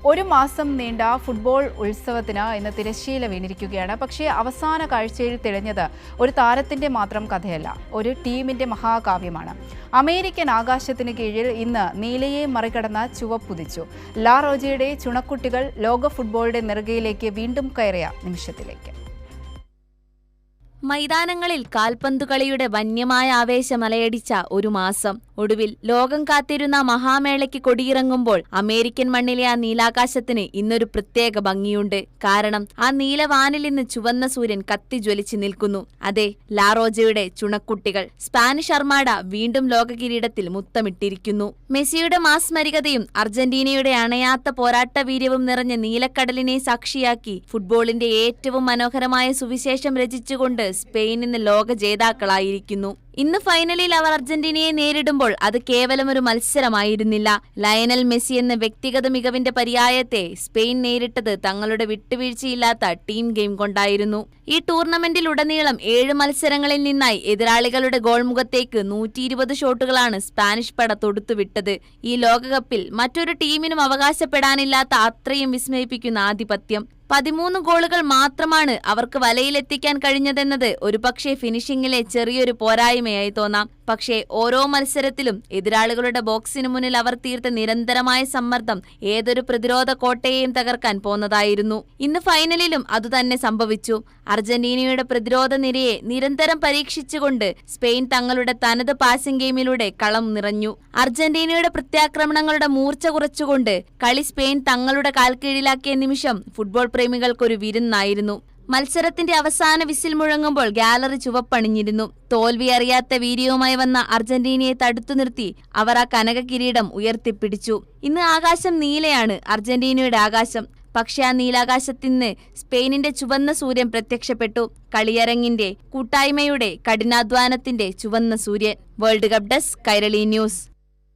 ഒരു മാസം നീണ്ട ഫുട്ബോൾ ഉത്സവത്തിന് ഇന്ന് തിരശ്ശീല വീണിരിക്കുകയാണ്. പക്ഷേ അവസാന കാഴ്ചയിൽ തെളിഞ്ഞത് ഒരു താരത്തിന്റെ മാത്രം കഥയല്ല, ഒരു ടീമിന്റെ മഹാകാവ്യമാണ്. അമേരിക്കൻ ആകാശത്തിന് കീഴിൽ ഇന്ന് നീലയെ മറികടന്ന ചുവപ്പുദിച്ചു. ലാ റോജയുടെ ചുണക്കുട്ടികൾ ലോക ഫുട്ബോളിന്റെ നെറുകയിലേക്ക് വീണ്ടും കയറിയ നിമിഷത്തിലേക്ക്. മൈതാനങ്ങളിൽ കാൽപന്തുകളിയുടെ വന്യമായ ആവേശം അലയടിച്ച ഒരു മാസം. ഒടുവിൽ ലോകം കാത്തിരുന്ന മഹാമേളയ്ക്ക് കൊടിയിറങ്ങുമ്പോൾ അമേരിക്കൻ മണ്ണിലെ ആ നീലാകാശത്തിന് ഇന്നൊരു പ്രത്യേക ഭംഗിയുണ്ട്. കാരണം ആ നീലവാനിൽ ഇന്ന് ചുവന്ന സൂര്യൻ കത്തിജ്വലിച്ച് നിൽക്കുന്നു. അതെ, ലാറോജയുടെ ചുണക്കുട്ടികൾ. സ്പാനിഷ് അർമാഡ വീണ്ടും ലോക കിരീടത്തിൽ മുത്തമിട്ടിരിക്കുന്നു. മെസ്സിയുടെ മാസ്മരികതയും അർജന്റീനയുടെ അണയാത്ത പോരാട്ടവീര്യവും നിറഞ്ഞ നീലക്കടലിനെ സാക്ഷിയാക്കി ഫുട്ബോളിന്റെ ഏറ്റവും മനോഹരമായ സുവിശേഷം രചിച്ചുകൊണ്ട് സ്പെയിൻ ഇന്ന് ലോക ജേതാക്കളായിരിക്കുന്നു. ഇന്ന് ഫൈനലിൽ അവർ അർജന്റീനയെ നേരിടുമ്പോൾ അത് കേവലം ഒരു മത്സരമായിരുന്നില്ല. ലയണൽ മെസ്സി എന്ന വ്യക്തിഗത മികവിന്റെ പര്യായത്തെ സ്പെയിൻ നേരിട്ടത് തങ്ങളുടെ വിട്ടുവീഴ്ചയില്ലാത്ത ടീം ഗെയിം കൊണ്ടായിരുന്നു. ഈ ടൂർണമെന്റിലുടനീളം 7 മത്സരങ്ങളിൽ നിന്നായി എതിരാളികളുടെ ഗോൾമുഖത്തേക്ക് 120 ഷോട്ടുകളാണ് സ്പാനിഷ് പട തൊടുത്തുവിട്ടത്. ഈ ലോകകപ്പിൽ മറ്റൊരു ടീമിനും അവകാശപ്പെടാനില്ലാത്ത അത്രയും വിസ്മയിപ്പിക്കുന്ന ആധിപത്യം. 13 ഗോളുകൾ മാത്രമാണ് അവർക്ക് വലയിലെത്തിക്കാൻ കഴിഞ്ഞതെന്നത് ഒരുപക്ഷെ ഫിനിഷിംഗിലെ ചെറിയൊരു പോരായ്മയായി തോന്നാം. പക്ഷേ ഓരോ മത്സരത്തിലും എതിരാളികളുടെ ബോക്സിനു മുന്നിൽ അവർ തീർത്ത നിരന്തരമായ സമ്മർദ്ദം ഏതൊരു പ്രതിരോധ കോട്ടയെയും തകർക്കാൻ പോന്നതായിരുന്നു. ഇന്ന് ഫൈനലിലും അതുതന്നെ സംഭവിച്ചു. അർജന്റീനയുടെ പ്രതിരോധ നിരയെ നിരന്തരം പരീക്ഷിച്ചുകൊണ്ട് സ്പെയിൻ തങ്ങളുടെ തനത് പാസിംഗ് ഗെയിമിലൂടെ കളം നിറഞ്ഞു. അർജന്റീനയുടെ പ്രത്യാക്രമണങ്ങളുടെ മൂർച്ച കുറച്ചുകൊണ്ട് കളി സ്പെയിൻ തങ്ങളുടെ കാൽക്കീഴിലാക്കിയ നിമിഷം ഫുട്ബോൾ പ്രേമികൾക്കൊരു വിരുന്നായിരുന്നു. മത്സരത്തിന്റെ അവസാന വിസിൽ മുഴങ്ങുമ്പോൾ ഗാലറി ചുവപ്പണിഞ്ഞിരുന്നു. തോൽവി അറിയാത്ത വീര്യവുമായി വന്ന അർജന്റീനയെ തടുത്തു നിർത്തി അവർ ആ കനക കിരീടം ഉയർത്തിപ്പിടിച്ചു. ഇന്ന് ആകാശം നീലയാണ്, അർജന്റീനയുടെ ആകാശം. പക്ഷെ ആ നീലാകാശത്തിന് സ്പെയിനിന്റെ ചുവന്ന സൂര്യൻ പ്രത്യക്ഷപ്പെട്ടു. കളിയരങ്ങിന്റെ കൂട്ടായ്മയുടെ കഠിനാധ്വാനത്തിന്റെ ചുവന്ന സൂര്യൻ. World cup desk, Kairali news.